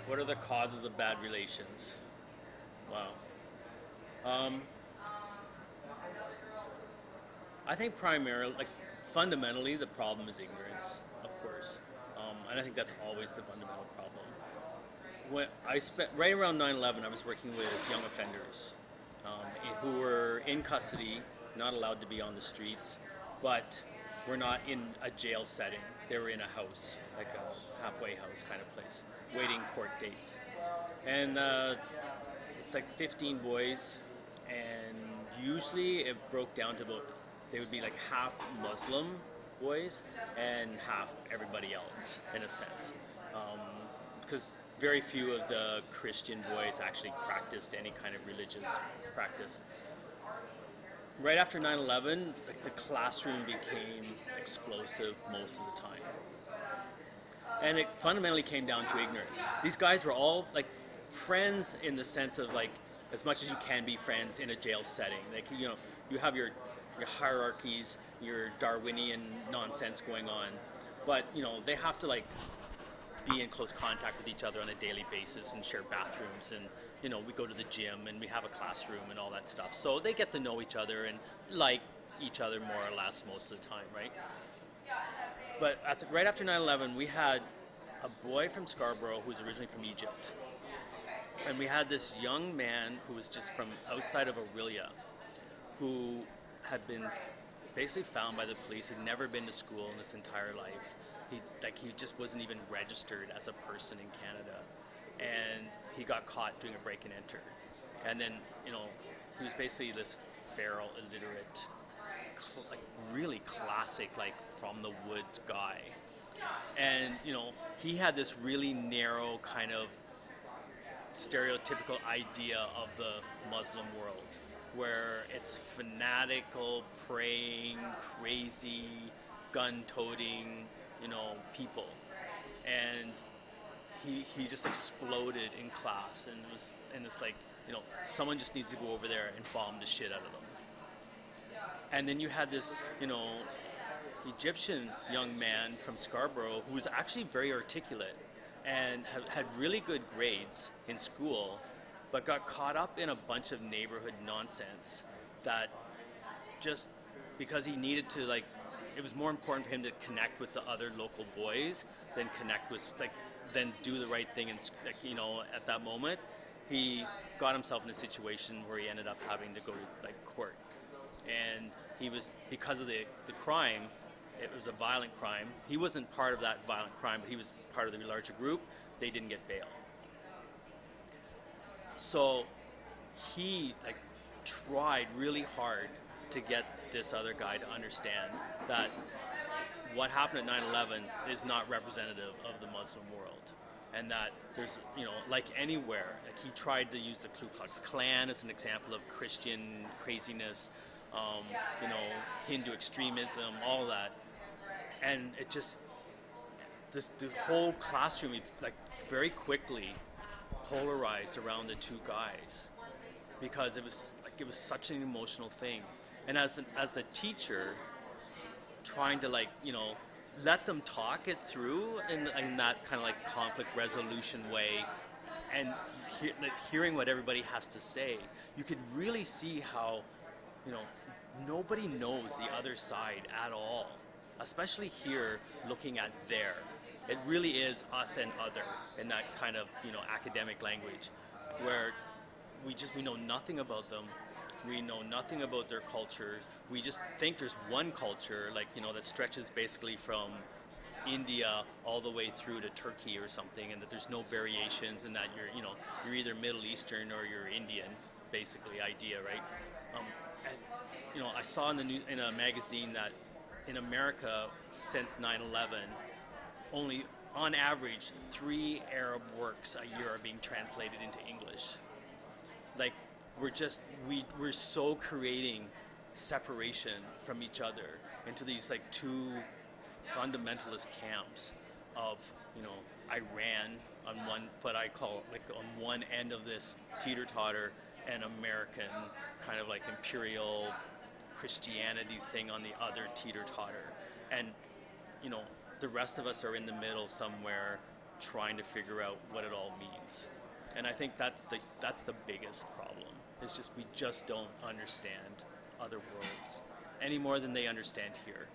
What are the causes of bad relations? Wow. Um, I think primarily, like fundamentally, the problem is ignorance, of course, and I think that's always the fundamental problem. When I spent right around 9/11, I was working with young offenders who were in custody, not allowed to be on the streets, but were not in a jail setting. They were in a house, like a halfway house kind of place, waiting court dates. And it's like 15 boys, and usually it broke down to about they would be like half Muslim boys and half everybody else in a sense, because very few of the Christian boys actually practiced any kind of religious practice. Right after 9/11, like the classroom became explosive most of the time, and it fundamentally came down to ignorance. These guys were all like friends in the sense of like as much as you can be friends in a jail setting. Like you have your hierarchies, your Darwinian nonsense going on, but they have to like be in close contact with each other on a daily basis and share bathrooms, and we go to the gym and we have a classroom and all that stuff. So they get to know each other and like each other more or less most of the time, right? But right after 9/11, we had a boy from Scarborough who was originally from Egypt, and we had this young man who was just from outside of Aurelia, who had been basically found by the police. He'd never been to school in his entire life. He just wasn't even registered as a person in Canada, and he got caught doing a break and enter. And then he was basically this feral, illiterate, like really classic, like from the woods guy. And he had this really narrow kind of stereotypical idea of the Muslim world, where it's fanatical, praying, crazy, gun-toting, people. And he just exploded in class, and it's like, someone just needs to go over there and bomb the shit out of them. And then you had this, Egyptian young man from Scarborough who was actually very articulate and had really good grades in school, but got caught up in a bunch of neighborhood nonsense that just because he needed to like it was more important for him to connect with the other local boys than connect with like than do the right thing, and like, at that moment he got himself in a situation where he ended up having to go to like court, and he was because of the crime. It was a violent crime. He wasn't part of that violent crime, but he was part of the larger group. They didn't get bail. So he like tried really hard to get this other guy to understand that what happened at 9/11 is not representative of the Muslim world, and that there's like anywhere, like he tried to use the Ku Klux Klan as an example of Christian craziness, um, you know Hindu extremism, all that. And it just the whole classroom like very quickly polarized around the two guys, because it was such an emotional thing. And as the teacher, trying to like let them talk it through in that kind of like conflict resolution way, and like, hearing what everybody has to say, you could really see how you know nobody knows the other side at all, especially here looking at there. It really is us and other in that kind of academic language, where we know nothing about them. We know nothing about their cultures. We just think there's one culture, like that stretches basically from India all the way through to Turkey or something, and that there's no variations, and that you're either Middle Eastern or you're Indian, basically idea, right? Um, and I saw in a magazine that in America since 9/11, only on average 3 Arab works a year are being translated into English. Like we're so creating separation from each other into these like two fundamentalist camps of Iran on one, what I call like on one end of this teeter totter, and American kind of like imperial Christianity thing on the other teeter totter, and the rest of us are in the middle somewhere, trying to figure out what it all means. And I think that's the biggest problem. It's just we just don't understand other worlds any more than they understand here.